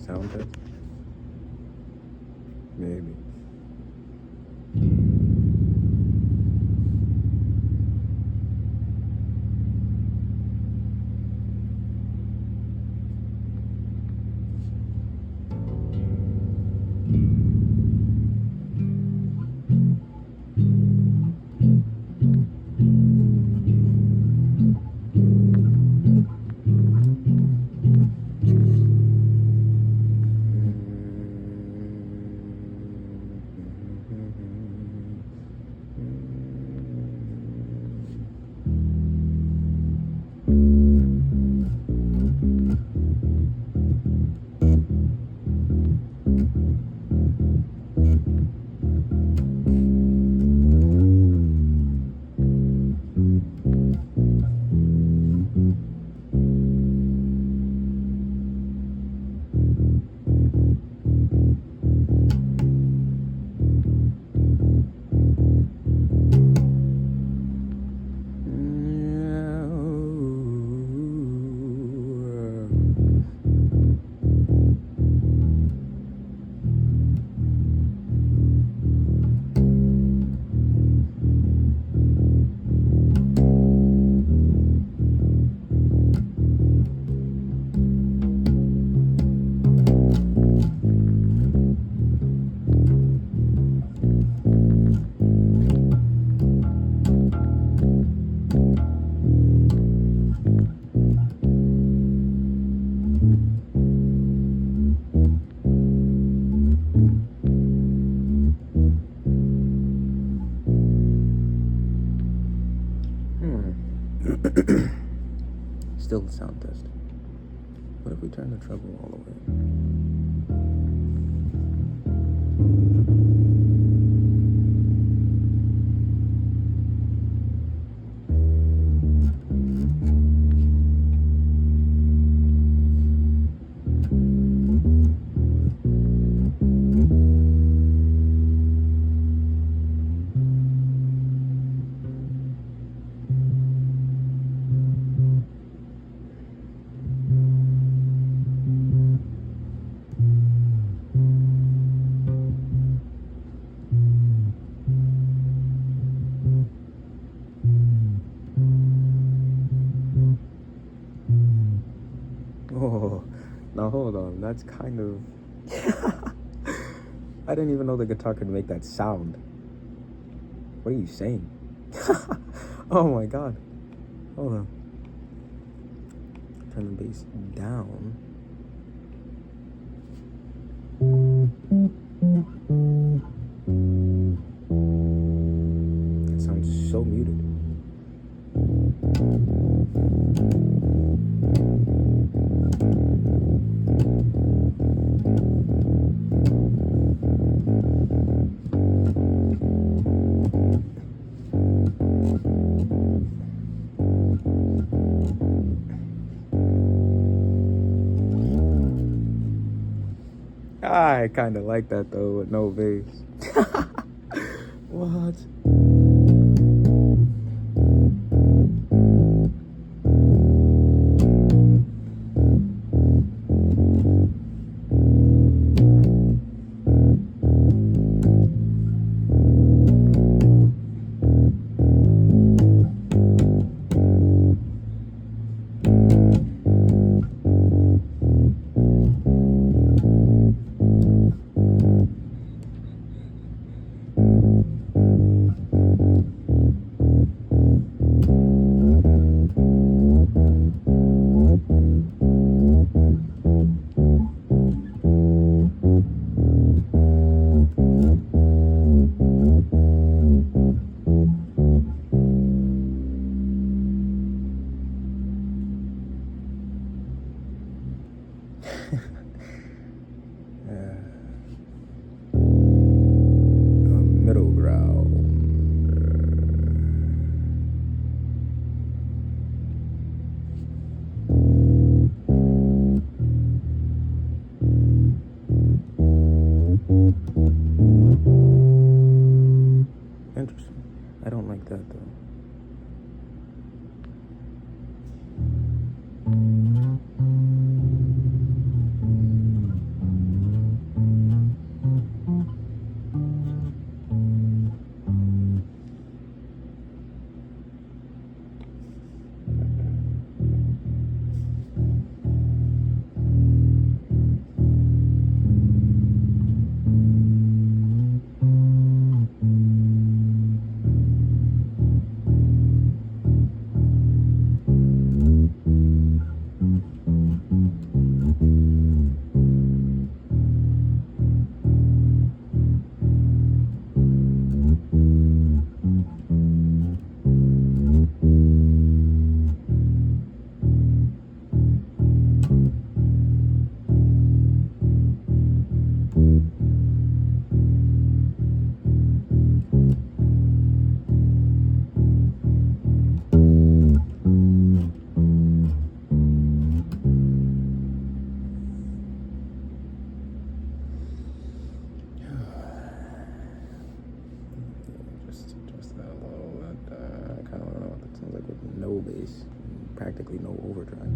sound test? Maybe. Still the sound test. What if we turn the treble all the way? Oh, now hold on. That's kind of... I didn't even know the guitar could make that sound. What are you saying? Oh my god. Hold on. Turn the bass down. It sounds so muted. I kind of like that though with no bass. What? bass, practically no overdrive.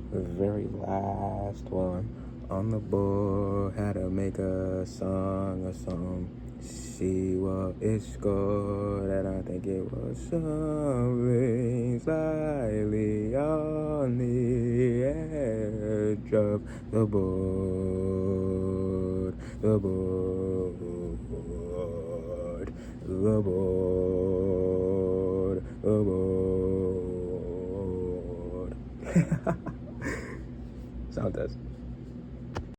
The very last one on the board, had to make a song. See what it scored, and I think it was something slightly on the edge of the board, the board, the board, the board. Sound test.